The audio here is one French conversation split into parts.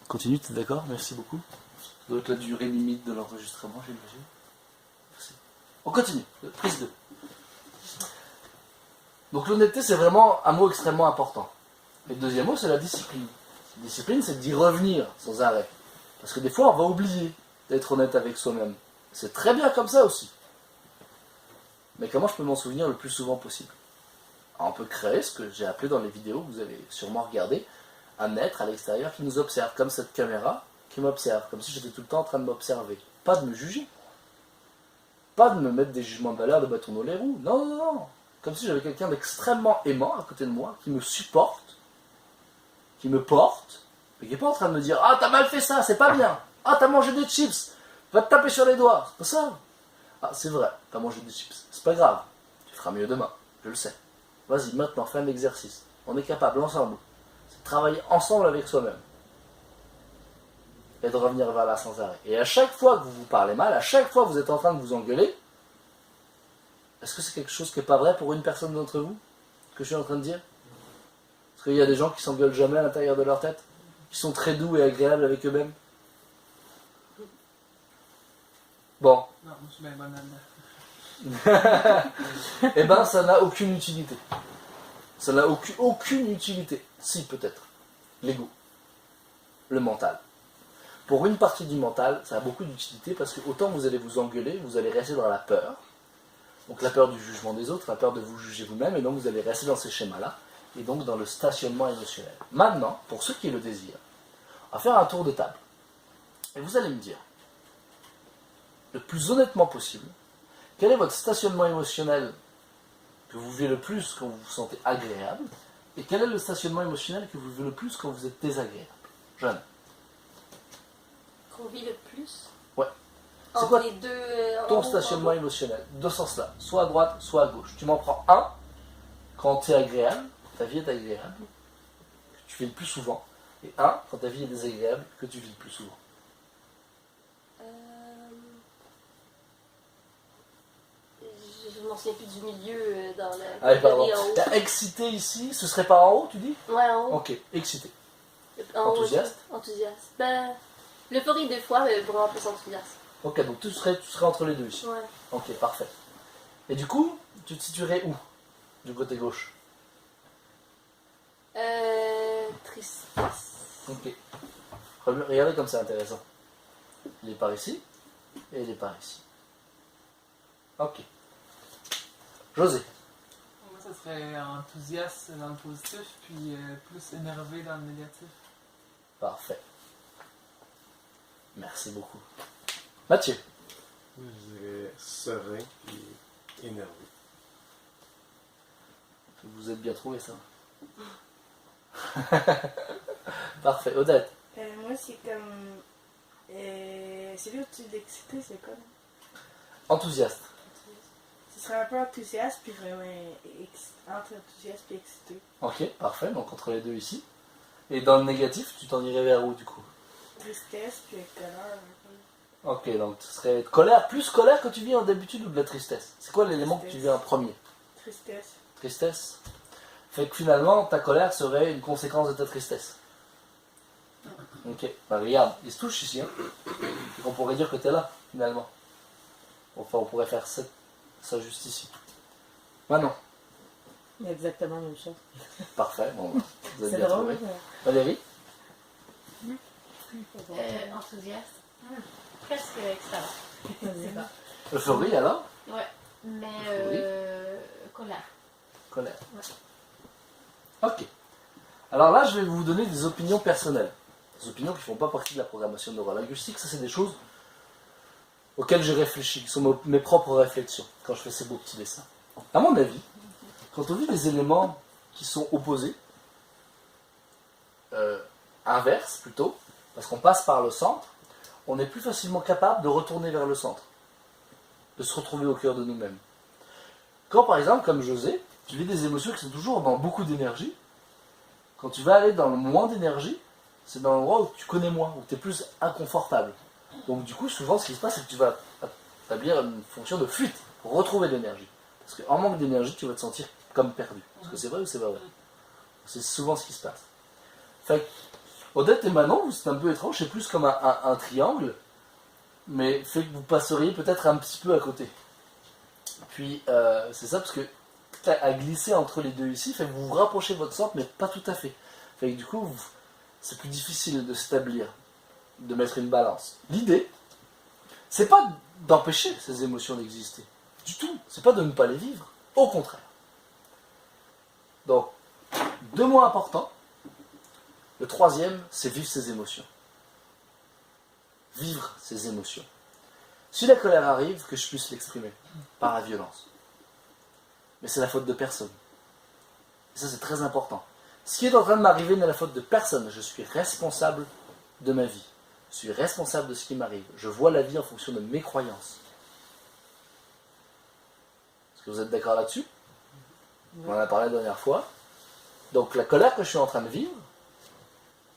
Continue, tu es d'accord? Merci beaucoup. Ça doit être la durée limite de l'enregistrement, j'imagine. Merci. On continue. Prise 2. Donc l'honnêteté, c'est vraiment un mot extrêmement important. Et le deuxième mot, c'est la discipline. La discipline, c'est d'y revenir sans arrêt. Parce que des fois, on va oublier d'être honnête avec soi-même. C'est très bien comme ça aussi. Mais comment je peux m'en souvenir le plus souvent possible? Alors, on peut créer ce que j'ai appelé dans les vidéos, que vous avez sûrement regardé, un être à l'extérieur qui nous observe, comme cette caméra qui m'observe, comme si j'étais tout le temps en train de m'observer. Pas de me juger. Pas de me mettre des jugements de valeur, de bâton dans les roues. Non, non, non. Comme si j'avais quelqu'un d'extrêmement aimant à côté de moi, qui me supporte, qui me porte, mais qui n'est pas en train de me dire « Ah, t'as mal fait ça, c'est pas bien. Ah, t'as mangé des chips, va te taper sur les doigts. » C'est pas ça. Ah, c'est vrai, t'as mangé des chips. C'est pas grave. Tu feras mieux demain, je le sais. Vas-y, maintenant, fais un exercice. On est capable, ensemble. C'est de travailler ensemble avec soi-même. Et de revenir vers là sans arrêt. Et à chaque fois que vous vous parlez mal, à chaque fois que vous êtes en train de vous engueuler, est-ce que c'est quelque chose qui n'est pas vrai pour une personne d'entre vous? Ce que je suis en train de dire? Est-ce qu'il y a des gens qui s'engueulent jamais à l'intérieur de leur tête? Qui sont très doux et agréables avec eux-mêmes? Bon. Non, je suis bien bonne là-dedans. Eh ben, ça n'a aucune utilité. Ça n'a aucune utilité. Si, peut-être. L'ego. Le mental. Pour une partie du mental, ça a beaucoup d'utilité parce que autant vous allez vous engueuler, vous allez rester dans la peur. Donc la peur du jugement des autres, la peur de vous juger vous-même, et donc vous allez rester dans ces schémas-là, et donc dans le stationnement émotionnel. Maintenant, pour ceux qui le désirent, on va faire un tour de table. Et vous allez me dire, le plus honnêtement possible, quel est votre stationnement émotionnel que vous vivez le plus quand vous vous sentez agréable, et quel est le stationnement émotionnel que vous vivez le plus quand vous êtes désagréable? Jeanne. Qu'on vit le plus? Ouais. C'est Entre quoi les deux, ton stationnement émotionnel? Deux sens là, soit à droite, soit à gauche. Tu m'en prends un quand tu es agréable, ta vie est agréable, que tu vis le plus souvent, et un quand ta vie est désagréable, que tu vis le plus souvent. Je m'en souviens plus du milieu dans le. Allez, pardon. en haut. T'as excité ici, ce serait par en haut, tu dis? Ouais, en haut. Ok, excité. En haut, Enthousiaste? enthousiaste. Ben, l'euphorie des fois, mais vraiment plus enthousiaste. Ok, donc tu serais entre les deux ici. Ouais. Ok, parfait. Et du coup, tu te situerais où? Du côté gauche. Tristesse. Ok. Regardez comme c'est intéressant. Il est par ici, et il est par ici. Ok. José. Moi, ça serait enthousiaste dans le positif, puis plus énervé dans le négatif. Parfait. Merci beaucoup. Mathieu. Je dirais serein et énervé. Vous êtes bien trouvé ça. Parfait. Odette. Moi, c'est comme. C'est là au-dessus d'excité, c'est quoi? Enthousiaste. Ce serait un peu enthousiaste, puis vraiment entre enthousiaste et excité. Ok, parfait. Donc entre les deux ici. Et dans le négatif, tu t'en irais vers où du coup? Tristesse, puis colère. Ok, donc ce serait colère, plus colère que tu vis en d'habitude ou de la tristesse? C'est quoi l'élément que tu vis en premier? Tristesse. Tristesse. Fait que finalement, ta colère serait une conséquence de ta tristesse. Ok, bah regarde, il se touche ici. Hein. On pourrait dire que tu es là, finalement. Enfin, on pourrait faire ça juste ici. Manon. Exactement la même chose. Parfait, bon, bah, vous avez C'est bien drôle. trouvé. Valérie. Enthousiaste. Presque extérieur. C'est pas. Euphorie alors? Ouais. Mais colère. Colère. Ok. Alors là, je vais vous donner des opinions personnelles. Des opinions qui ne font pas partie de la programmation neurolinguistique. Ça, c'est des choses auxquelles j'ai réfléchi, qui sont mes propres réflexions quand je fais ces beaux petits dessins. À mon avis, quand on vit des éléments qui sont opposés, inverses plutôt, parce qu'on passe par le centre, on est plus facilement capable de retourner vers le centre, de se retrouver au cœur de nous-mêmes. Quand par exemple, comme José, tu vis des émotions qui sont toujours dans beaucoup d'énergie, quand tu vas aller dans le moins d'énergie, c'est dans l'endroit où tu connais moins, où tu es plus inconfortable. Donc du coup, souvent, ce qui se passe, c'est que tu vas établir une fonction de fuite pour retrouver de l'énergie. Parce qu'en manque d'énergie, tu vas te sentir comme perdu. Est-ce que c'est vrai ou c'est pas vrai? C'est souvent ce qui se passe. Fait que Odette et Manon, c'est un peu étrange, c'est plus comme un triangle, mais fait que vous passeriez peut-être un petit peu à côté. Puis, c'est ça, parce que à glisser entre les deux ici, fait que vous vous rapprochez de votre centre, mais pas tout à fait. Fait que du coup, c'est plus difficile de s'établir, de mettre une balance. L'idée, c'est pas d'empêcher ces émotions d'exister. Du tout. C'est pas de ne pas les vivre. Au contraire. Donc, 2 mots importants. Le 3e, c'est vivre ses émotions. Vivre ses émotions. Si la colère arrive, que je puisse l'exprimer par la violence. Mais c'est la faute de personne. Et ça, c'est très important. Ce qui est en train de m'arriver n'est la faute de personne. Je suis responsable de ma vie. Je suis responsable de ce qui m'arrive. Je vois la vie en fonction de mes croyances. Est-ce que vous êtes d'accord là-dessus? On en a parlé la dernière fois. Donc la colère que je suis en train de vivre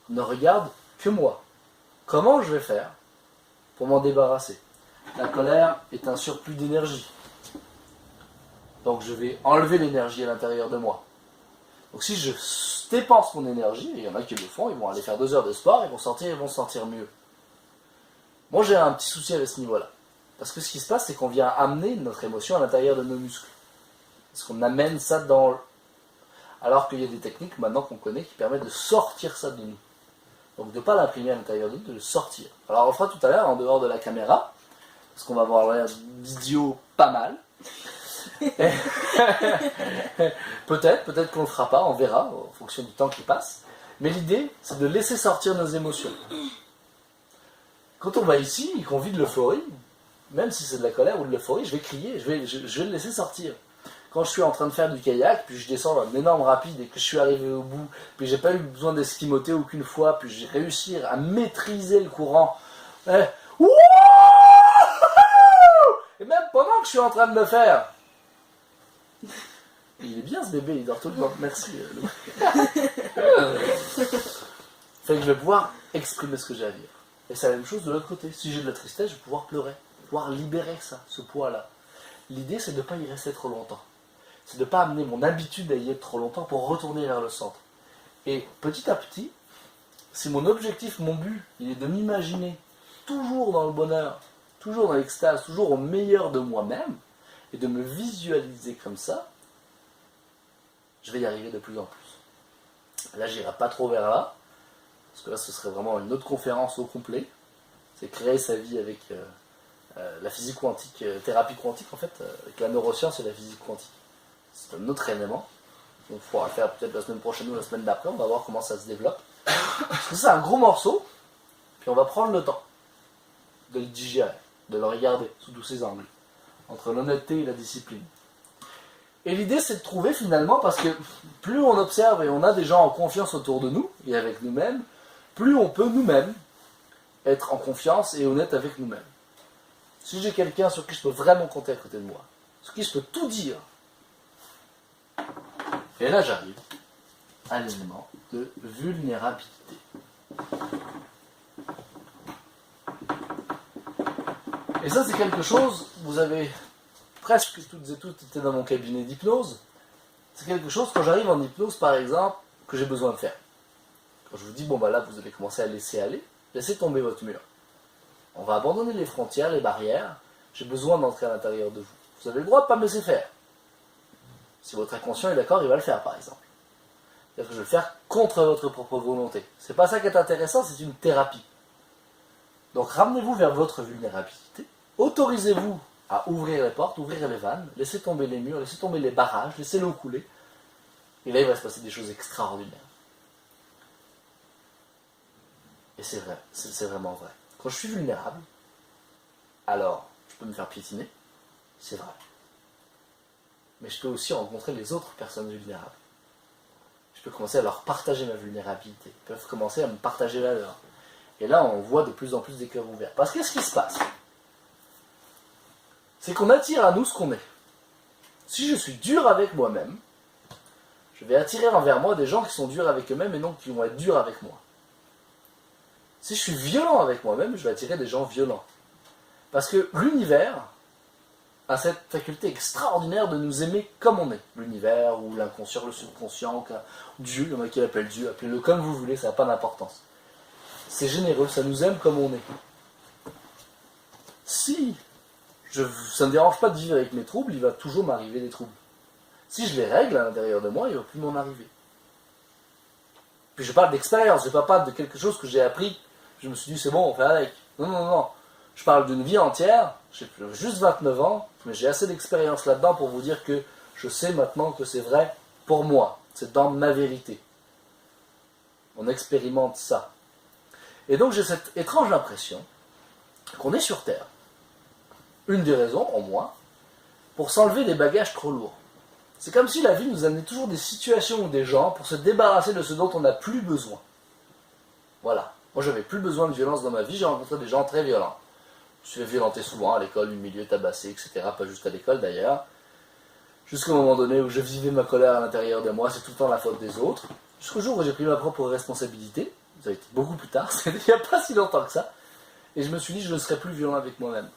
ne regarde que moi. Comment je vais faire pour m'en débarrasser? La colère est un surplus d'énergie. Donc je vais enlever l'énergie à l'intérieur de moi. Donc si je dépense mon énergie, et il y en a qui le font, ils vont aller faire 2 heures de sport, ils vont sortir, ils vont se sentir mieux. Moi j'ai un petit souci avec ce niveau-là. Parce que ce qui se passe, c'est qu'on vient amener notre émotion à l'intérieur de nos muscles. Parce qu'on amène ça dans... Alors qu'il y a des techniques maintenant qu'on connaît qui permettent de sortir ça de nous. Donc de ne pas l'imprimer à l'intérieur de nous, de le sortir. Alors on le fera tout à l'heure en dehors de la caméra, parce qu'on va avoir l'air d'idiot pas mal. peut-être qu'on le fera pas, on verra, en fonction du temps qui passe. Mais l'idée, c'est de laisser sortir nos émotions. Quand on va ici et qu'on vit de l'euphorie, même si c'est de la colère ou de l'euphorie, je vais crier, je vais le laisser sortir. Quand je suis en train de faire du kayak, puis je descends dans un énorme rapide et que je suis arrivé au bout, puis j'ai pas eu besoin d'esquimoter aucune fois, puis j'ai réussi à maîtriser le courant, et même pendant que je suis en train de le faire, il est bien ce bébé, il dort tout le temps, merci. Fait que je vais pouvoir exprimer ce que j'ai à dire. Et c'est la même chose de l'autre côté. Si j'ai de la tristesse, je vais pouvoir pleurer, pouvoir libérer ça, ce poids-là. L'idée, c'est de ne pas y rester trop longtemps. C'est de ne pas amener mon habitude à y être trop longtemps pour retourner vers le centre. Et petit à petit, si mon objectif, mon but, il est de m'imaginer toujours dans le bonheur, toujours dans l'extase, toujours au meilleur de moi-même, et de me visualiser comme ça, je vais y arriver de plus en plus. Là, j'irai pas trop vers là, parce que là, ce serait vraiment une autre conférence au complet. C'est créer sa vie avec la physique quantique, thérapie quantique en fait, avec la neuroscience et la physique quantique. C'est un autre élément. Donc il faudra le faire peut-être la semaine prochaine ou la semaine d'après, on va voir comment ça se développe. Parce que c'est un gros morceau, puis on va prendre le temps de le digérer, de le regarder sous tous ses angles, entre l'honnêteté et la discipline. Et l'idée, c'est de trouver finalement, parce que plus on observe et on a des gens en confiance autour de nous, et avec nous-mêmes, plus on peut nous-mêmes être en confiance et honnête avec nous-mêmes. Si j'ai quelqu'un sur qui je peux vraiment compter à côté de moi, sur qui je peux tout dire, et là j'arrive à l'élément de vulnérabilité. Et ça, c'est quelque chose, vous avez presque toutes et toutes été dans mon cabinet d'hypnose. C'est quelque chose, quand j'arrive en hypnose, par exemple, que j'ai besoin de faire. Quand je vous dis, bon bah là, vous allez commencer à laisser aller, laissez tomber votre mur. On va abandonner les frontières, les barrières. J'ai besoin d'entrer à l'intérieur de vous. Vous avez le droit de ne pas me laisser faire. Si votre inconscient est d'accord, il va le faire, par exemple. C'est-à-dire que je vais le faire contre votre propre volonté. C'est pas ça qui est intéressant, c'est une thérapie. Donc ramenez-vous vers votre vulnérabilité. Autorisez-vous à ouvrir les portes, ouvrir les vannes, laissez tomber les murs, laissez tomber les barrages, laissez l'eau couler. Et là, il va se passer des choses extraordinaires. Et c'est vrai, c'est vraiment vrai. Quand je suis vulnérable, alors je peux me faire piétiner, c'est vrai. Mais je peux aussi rencontrer les autres personnes vulnérables. Je peux commencer à leur partager ma vulnérabilité. Ils peuvent commencer à me partager la leur. Et là, on voit de plus en plus des cœurs ouverts. Parce que ce qui se passe, c'est qu'on attire à nous ce qu'on est. Si je suis dur avec moi-même, je vais attirer envers moi des gens qui sont durs avec eux-mêmes et non qui vont être durs avec moi. Si je suis violent avec moi-même, je vais attirer des gens violents. Parce que l'univers a cette faculté extraordinaire de nous aimer comme on est. L'univers, ou l'inconscient, le subconscient, Dieu, il y en a qui l'appellent Dieu, appelez-le comme vous voulez, ça n'a pas d'importance. c'est généreux, ça nous aime comme on est. Si ça ne me dérange pas de vivre avec mes troubles, il va toujours m'arriver des troubles. Si je les règle à l'intérieur de moi, il ne va plus m'en arriver. Puis je parle d'expérience, je ne parle pas de quelque chose que j'ai appris, je me suis dit c'est bon, on fait avec. Non, non, non. Je parle d'une vie entière, j'ai juste 29 ans, mais j'ai assez d'expérience là-dedans pour vous dire que je sais maintenant que c'est vrai pour moi. C'est dans ma vérité. On expérimente ça. Et donc j'ai cette étrange impression qu'on est sur Terre. Une des raisons, au moins, pour s'enlever des bagages trop lourds. C'est comme si la vie nous amenait toujours des situations ou des gens pour se débarrasser de ce dont on n'a plus besoin. Voilà. Moi, j'avais plus besoin de violence dans ma vie, j'ai rencontré des gens très violents. Je me suis fait violenter souvent à l'école, humilié, tabassé, etc. Pas juste à l'école d'ailleurs. Jusqu'au moment donné où je vivais ma colère à l'intérieur de moi, c'est tout le temps la faute des autres. Jusqu'au jour où j'ai pris ma propre responsabilité, ça a été beaucoup plus tard, c'était il n'y a pas si longtemps que ça, et je me suis dit je ne serai plus violent avec moi-même.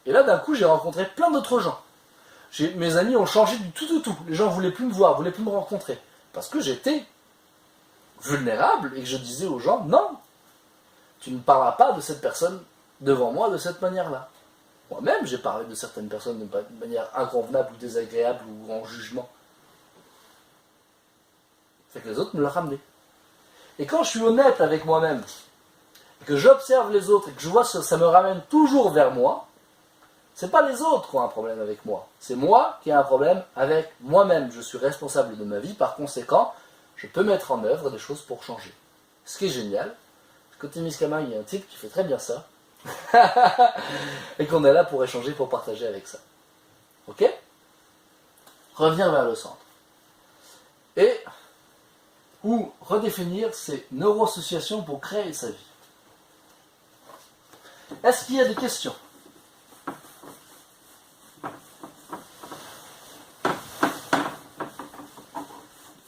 Et là d'un coup j'ai rencontré plein d'autres gens. Mes amis ont changé du tout au tout. Les gens ne voulaient plus me voir, ne voulaient plus me rencontrer. Parce que j'étais vulnérable et que je disais aux gens, non, tu ne parleras pas de cette personne devant moi de cette manière-là. Moi-même, j'ai parlé de certaines personnes de manière inconvenable ou désagréable ou en jugement. Fait que les autres me le ramenaient. Et quand je suis honnête avec moi-même, que j'observe les autres et que je vois que ça me ramène toujours vers moi, c'est pas les autres qui ont un problème avec moi. C'est moi qui ai un problème avec moi-même. Je suis responsable de ma vie. Par conséquent, je peux mettre en œuvre des choses pour changer. Ce qui est génial, côté Miskama, il y a un type qui fait très bien ça. Et qu'on est là pour échanger, pour partager avec ça. Ok? Revenir vers le centre. Et ou redéfinir ses neuroassociations pour créer sa vie. Est-ce qu'il y a des questions?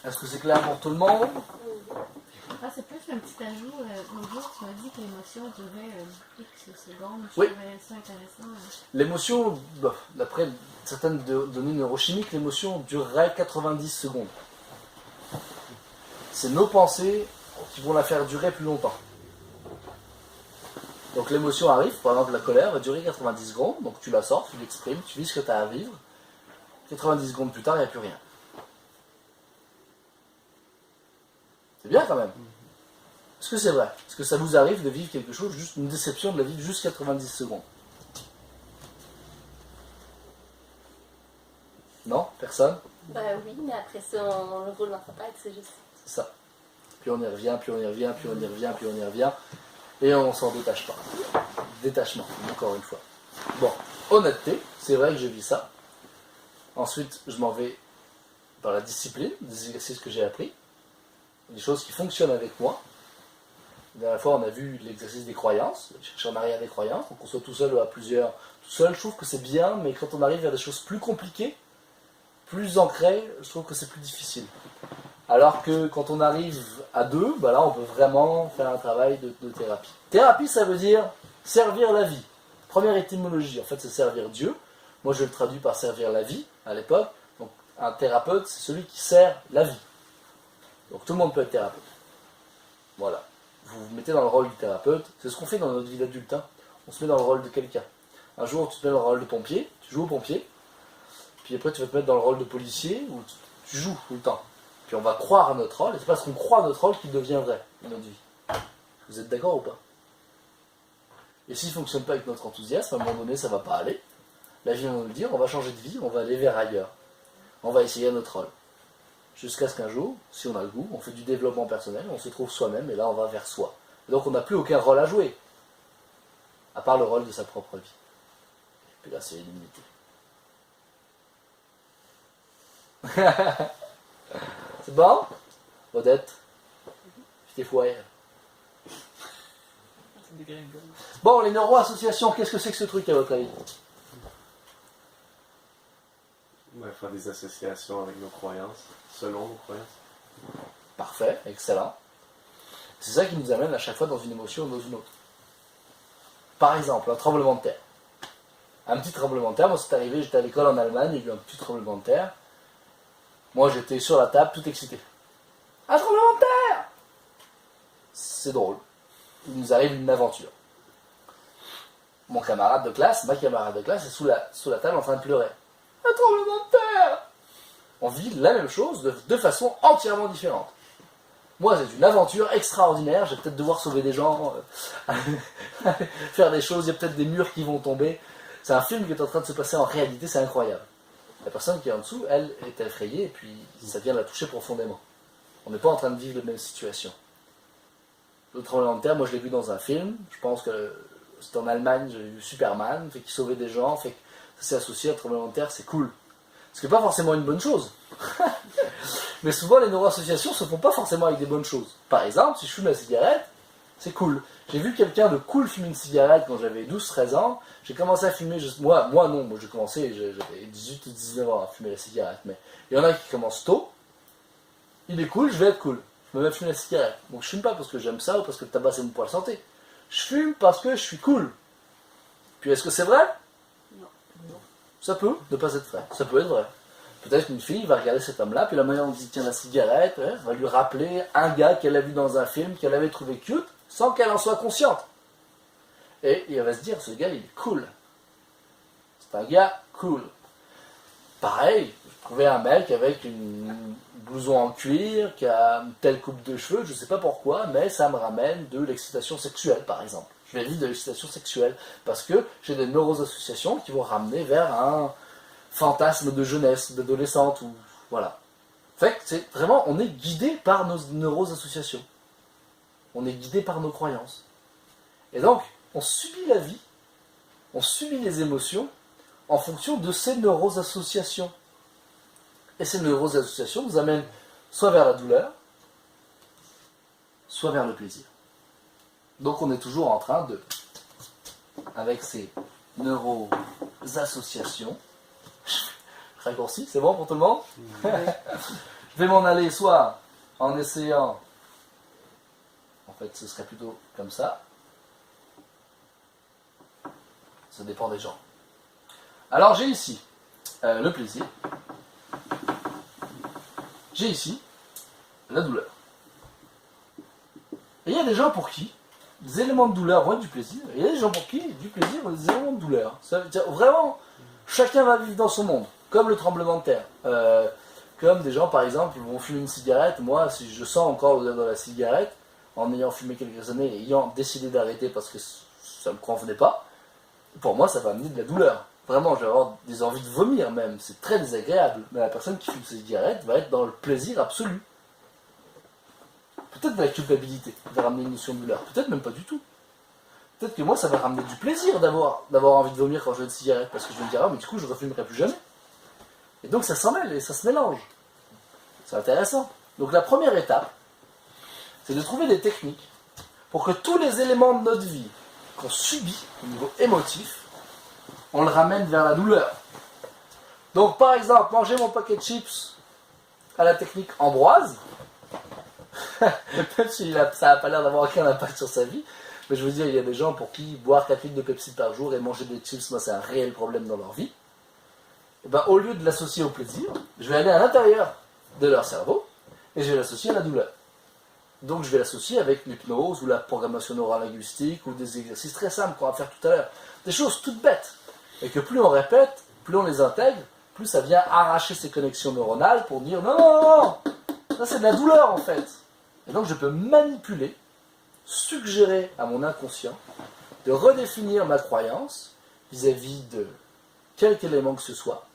Est-ce que c'est clair pour tout le monde? Ah, c'est plus un petit ajout. L'autre jour, tu m'as dit que l'émotion durait X secondes. Je Oui. trouvais ça intéressant. L'émotion, d'après certaines données neurochimiques, l'émotion durerait 90 secondes. C'est nos pensées qui vont la faire durer plus longtemps. Donc l'émotion arrive, par exemple la colère va durer 90 secondes, donc tu la sors, tu l'exprimes, tu vis ce que tu as à vivre. 90 secondes plus tard, il n'y a plus rien. C'est bien quand même. Est-ce que c'est vrai? Est-ce que ça vous arrive de vivre quelque chose, juste une déception, de la vivre juste 90 secondes? Non? Personne? Bah oui, mais après ça, on le roule dans sa tête, c'est juste. C'est ça. Puis on y revient, puis on y revient, puis on y revient, puis on y revient. Et on s'en détache pas. Détachement, encore une fois. Bon, honnêteté, c'est vrai que je vis ça. Ensuite, je m'en vais dans la discipline, des exercices que j'ai appris, des choses qui fonctionnent avec moi. La dernière fois, on a vu l'exercice des croyances, chercher en arrière des croyances, donc qu'on soit tout seul ou à plusieurs. Tout seul, je trouve que c'est bien, mais quand on arrive vers des choses plus compliquées, plus ancrées, je trouve que c'est plus difficile. Alors que quand on arrive à deux, bah là on peut vraiment faire un travail de thérapie. Thérapie, ça veut dire servir la vie. Première étymologie, en fait c'est servir Dieu. Moi je le traduis par servir la vie à l'époque. Donc un thérapeute, c'est celui qui sert la vie. Donc tout le monde peut être thérapeute. Voilà. Vous vous mettez dans le rôle du thérapeute. C'est ce qu'on fait dans notre vie d'adulte. Hein. On se met dans le rôle de quelqu'un. Un jour tu te mets dans le rôle de pompier, tu joues au pompier. Puis après tu vas te mettre dans le rôle de policier où tu joues tout le temps. Puis on va croire à notre rôle, et c'est parce qu'on croit à notre rôle qu'il devient vrai dans notre vie. Vous êtes d'accord ou pas? Et s'il ne fonctionne pas avec notre enthousiasme, à un moment donné, ça ne va pas aller. La vie va nous le dire, on va changer de vie, on va aller vers ailleurs. On va essayer notre rôle. Jusqu'à ce qu'un jour, si on a le goût, on fait du développement personnel, on se trouve soi-même, et là on va vers soi. Et donc on n'a plus aucun rôle à jouer, à part le rôle de sa propre vie. Et puis là, c'est illimité. C'est bon? Odette? Je t'ai foiré. C'est des gringoles. Bon, les neuroassociations, qu'est-ce que c'est que ce truc à votre avis? Ouais, faire des associations avec nos croyances, selon nos croyances. Parfait, excellent. C'est ça qui nous amène à chaque fois dans une émotion ou dans une autre. Par exemple, un tremblement de terre. Un petit tremblement de terre, moi c'est arrivé, j'étais à l'école en Allemagne, il y a eu un petit tremblement de terre. Moi j'étais sur la table, tout excité. Un tremblement de terre! C'est drôle. il nous arrive une aventure. Ma camarade de classe est sous la table en train de pleurer. Un tremblement de terre! On vit la même chose de deux façons entièrement différentes. Moi, c'est une aventure extraordinaire, je vais peut-être devoir sauver des gens, faire des choses, il y a peut-être des murs qui vont tomber. C'est un film qui est en train de se passer en réalité, c'est incroyable. La personne qui est en dessous, elle, est effrayée, et puis ça vient la toucher profondément. On n'est pas en train de vivre la même situation. Le tremblement de terre, moi je l'ai vu dans un film, je pense que c'était en Allemagne, j'ai vu Superman, fait qu'il sauvait des gens, fait que ça s'est associé à un tremblement de terre, c'est cool. Ce qui n'est pas forcément une bonne chose. Mais souvent les neuroassociations se font pas forcément avec des bonnes choses. Par exemple, si je fume la cigarette, c'est cool. J'ai vu quelqu'un de cool fumer une cigarette quand j'avais 12-13 ans. J'ai commencé à fumer, moi non, moi j'ai commencé, j'avais 18 ou 19 ans à fumer la cigarette. Mais il y en a qui commencent tôt. Il est cool, je vais être cool. Je me mets à fumer la cigarette. Donc je fume pas parce que j'aime ça ou parce que le tabac c'est bon pour la santé. Je fume parce que je suis cool. Puis est-ce que c'est vrai? Non. Ça peut ne pas être vrai. Ça peut être vrai. Peut-être qu'une fille va regarder cet homme-là, puis la manière dont il tient la cigarette, va lui rappeler un gars qu'elle a vu dans un film, qu'elle avait trouvé cute, sans qu'elle en soit consciente. Et elle va se dire, ce gars, il est cool. C'est un gars cool. Pareil, je trouvais un mec avec une blouson en cuir, qui a une telle coupe de cheveux, je ne sais pas pourquoi, mais ça me ramène de l'excitation sexuelle, par exemple. Je vais vivre de l'excitation sexuelle, parce que j'ai des neuroassociations qui vont ramener vers un fantasme de jeunesse, d'adolescente, ou voilà. Fait que c'est vraiment, on est guidé par nos neuroassociations. On est guidé par nos croyances. Et donc, on subit la vie, on subit les émotions en fonction de ces neuroassociations. Et ces neuroassociations nous amènent soit vers la douleur, soit vers le plaisir. Donc on est toujours en train de, avec ces neuroassociations, raccourci, c'est bon pour tout le monde? Je vais m'en aller soit en essayant, en fait ce serait plutôt comme ça, ça dépend des gens. Alors j'ai ici le plaisir, j'ai ici la douleur. Et il y a des gens pour qui des éléments de douleur vont être du plaisir, et il y a des gens pour qui du plaisir vont être des éléments de douleur. Ça veut dire, vraiment, chacun va vivre dans son monde, comme le tremblement de terre. Comme des gens, par exemple, vont fumer une cigarette. Moi, si je sens encore l'odeur de la cigarette, en ayant fumé quelques années et ayant décidé d'arrêter parce que ça ne me convenait pas, pour moi, ça va amener de la douleur. Vraiment, je vais avoir des envies de vomir même. C'est très désagréable. Mais la personne qui fume sa cigarette va être dans le plaisir absolu. Peut-être de la culpabilité va ramener une notion de douleur. Peut-être même pas du tout. Peut-être que moi, ça va ramener du plaisir d'avoir envie de vomir quand je veux une cigarette. Parce que je vais me dire, ah, mais du coup, je ne refumerai plus jamais. Et donc, ça s'en mêle et ça se mélange. C'est intéressant. Donc, la première étape, c'est de trouver des techniques pour que tous les éléments de notre vie qu'on subit au niveau émotif, on le ramène vers la douleur. Donc, par exemple, manger mon paquet de chips à la technique Ambroise, même si ça n'a pas l'air d'avoir aucun impact sur sa vie, mais je veux dire, il y a des gens pour qui boire 4 litres de Pepsi par jour et manger des chips, moi, c'est un réel problème dans leur vie. Et ben, au lieu de l'associer au plaisir, je vais aller à l'intérieur de leur cerveau et je vais l'associer à la douleur. Donc je vais l'associer avec l'hypnose ou la programmation neurolinguistique ou des exercices très simples qu'on va faire tout à l'heure. Des choses toutes bêtes. Et que plus on répète, plus on les intègre, plus ça vient arracher ces connexions neuronales pour dire non, non, non, ça c'est de la douleur en fait. Et donc je peux manipuler, suggérer à mon inconscient de redéfinir ma croyance vis-à-vis de quelque élément que ce soit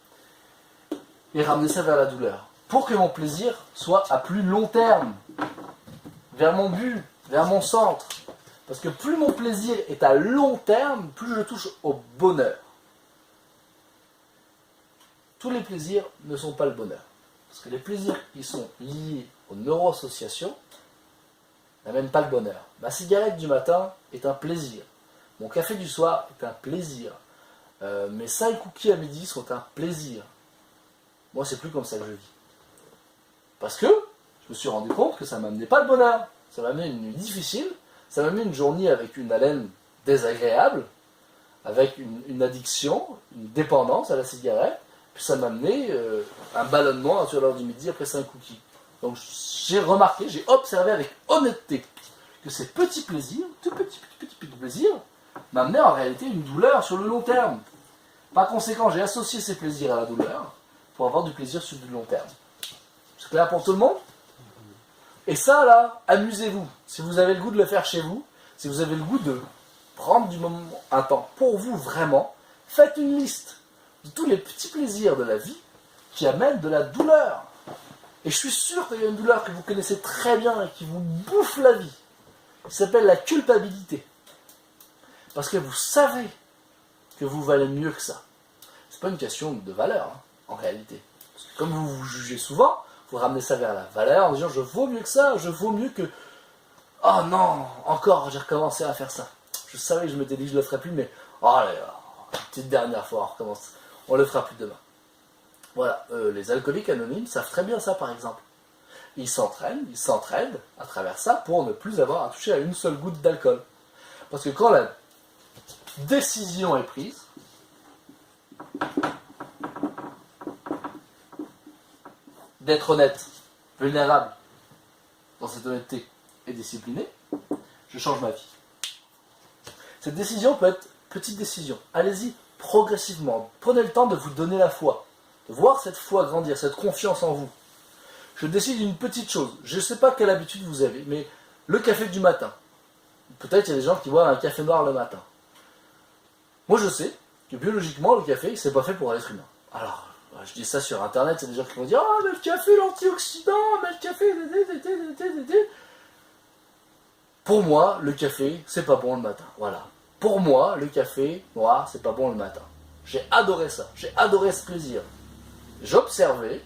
et ramener ça vers la douleur. Pour que mon plaisir soit à plus long terme, vers mon but, vers mon centre. Parce que plus mon plaisir est à long terme, plus je touche au bonheur. Tous les plaisirs ne sont pas le bonheur. Parce que les plaisirs qui sont liés aux neuroassociations n'amènent pas le bonheur. Ma cigarette du matin est un plaisir. Mon café du soir est un plaisir. Mes 5 cookies à midi sont un plaisir. Moi, c'est plus comme ça que je vis. Parce que je me suis rendu compte que ça ne m'amenait pas le bonheur. Ça m'amenait une nuit difficile, ça m'amenait une journée avec une haleine désagréable, avec une addiction, une dépendance à la cigarette, puis ça m'amenait un ballonnement sur l'heure du midi après 5 cookies. Donc j'ai remarqué, j'ai observé avec honnêteté que ces petits plaisirs, tout petits plaisirs, m'amenaient en réalité une douleur sur le long terme. Par conséquent, j'ai associé ces plaisirs à la douleur pour avoir du plaisir sur du long terme. C'est clair pour tout le monde? Et ça, là, amusez-vous. Si vous avez le goût de le faire chez vous, si vous avez le goût de prendre du moment, un temps pour vous vraiment, faites une liste de tous les petits plaisirs de la vie qui amènent de la douleur. Et je suis sûr qu'il y a une douleur que vous connaissez très bien et qui vous bouffe la vie. Qui s'appelle la culpabilité. Parce que vous savez que vous valez mieux que ça. C'est pas une question de valeur, hein, en réalité. Parce que comme vous vous jugez souvent, vous ramenez ça vers la valeur en disant je vaux mieux que ça, je vaux mieux que... Oh non, encore j'ai recommencé à faire ça. Je savais que je m'étais dit que je le ferais plus, mais... Oh là là, une petite dernière fois, on recommence. On le fera plus demain. Voilà, les alcooliques anonymes savent très bien ça par exemple. Ils s'entraident à travers ça pour ne plus avoir à toucher à une seule goutte d'alcool. Parce que quand la décision est prise, d'être honnête, vulnérable, dans cette honnêteté et discipliné, je change ma vie. Cette décision peut être petite décision. Allez-y progressivement. Prenez le temps de vous donner la foi, de voir cette foi grandir, cette confiance en vous. Je décide une petite chose. Je ne sais pas quelle habitude vous avez, mais le café du matin. Peut-être il y a des gens qui boivent un café noir le matin. Moi je sais que biologiquement le café c'est pas fait pour l'être humain. Alors je dis ça sur internet, il y a des gens qui vont dire ah mais le café l'antioxydant, mais le café. Pour moi le café c'est pas bon le matin. Voilà. Pour moi le café noir c'est pas bon le matin. J'ai adoré ça, j'ai adoré ce plaisir. J'observais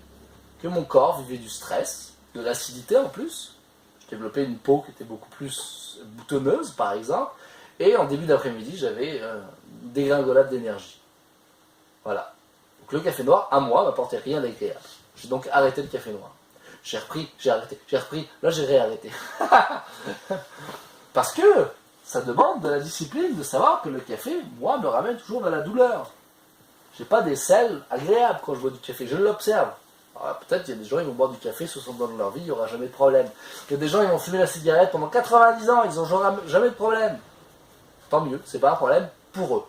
que mon corps vivait du stress, de l'acidité en plus. Je développais une peau qui était beaucoup plus boutonneuse par exemple. Et en début d'après-midi, j'avais une dégringolade d'énergie. Voilà. Donc le café noir, à moi, m'apportait rien d'agréable. J'ai donc arrêté le café noir. J'ai repris, là j'ai réarrêté. Parce que ça demande de la discipline de savoir que le café, moi, me ramène toujours de la douleur. J'ai pas des selles agréables quand je bois du café, je l'observe. Alors, peut-être il y a des gens, ils vont boire du café 60 ans de leur vie, il n'y aura jamais de problème. Il y a des gens, ils vont fumer la cigarette pendant 90 ans, ils n'ont jamais de problème. Tant mieux, c'est pas un problème pour eux.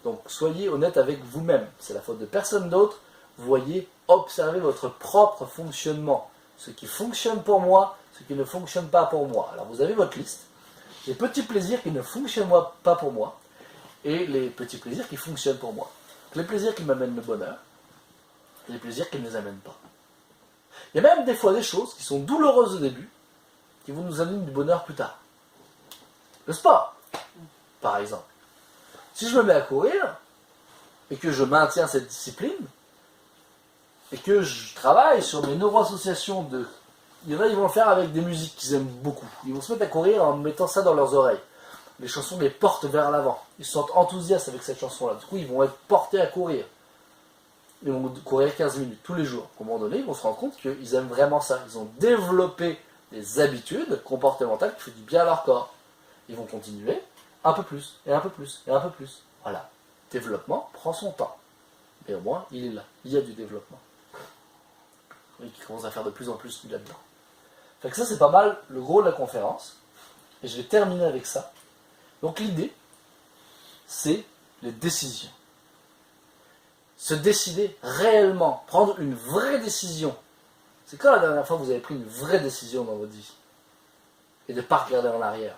Donc soyez honnête avec vous-même. C'est la faute de personne d'autre. Voyez, observez votre propre fonctionnement. Ce qui fonctionne pour moi, ce qui ne fonctionne pas pour moi. Alors vous avez votre liste. Les petits plaisirs qui ne fonctionnent pas pour moi. Et les petits plaisirs qui fonctionnent pour moi. Les plaisirs qui m'amènent le bonheur. Et les plaisirs qui ne les amènent pas. Il y a même des fois des choses qui sont douloureuses au début, qui vont nous amener du bonheur plus tard. Le sport. Par exemple, si je me mets à courir et que je maintiens cette discipline et que je travaille sur mes neuroassociations de... Il y en a, ils vont le faire avec des musiques qu'ils aiment beaucoup. Ils vont se mettre à courir en mettant ça dans leurs oreilles. Les chansons les portent vers l'avant. Ils se sentent enthousiastes avec cette chanson-là. Du coup, ils vont être portés à courir. Ils vont courir 15 minutes tous les jours. À un moment donné, ils vont se rendre compte qu'ils aiment vraiment ça. Ils ont développé des habitudes comportementales qui font du bien à leur corps. Ils vont continuer. Un peu plus, et un peu plus, et un peu plus. Voilà. Développement prend son temps. Mais au moins, il est là. Il y a du développement. Et qui commence à faire de plus en plus là-dedans. Fait que ça, c'est pas mal le gros de la conférence. Et je vais terminer avec ça. Donc l'idée, c'est les décisions. Se décider réellement, prendre une vraie décision. C'est quand la dernière fois que vous avez pris une vraie décision dans votre vie? Et de ne pas regarder en arrière.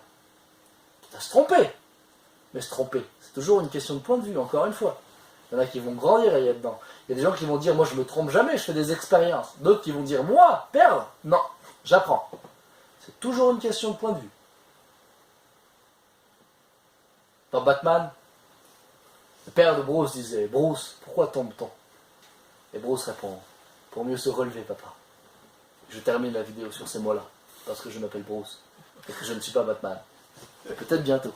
À se tromper. Mais se tromper, c'est toujours une question de point de vue, encore une fois. Il y en a qui vont grandir et y être dedans. Il y a des gens qui vont dire, moi je me trompe jamais, je fais des expériences. D'autres qui vont dire, moi, perdre, non, j'apprends. C'est toujours une question de point de vue. Dans Batman, le père de Bruce disait, Bruce, pourquoi tombe-t-on? Et Bruce répond, pour mieux se relever, papa. Je termine la vidéo sur ces mots-là, parce que je m'appelle Bruce, et que je ne suis pas Batman. Peut-être bientôt.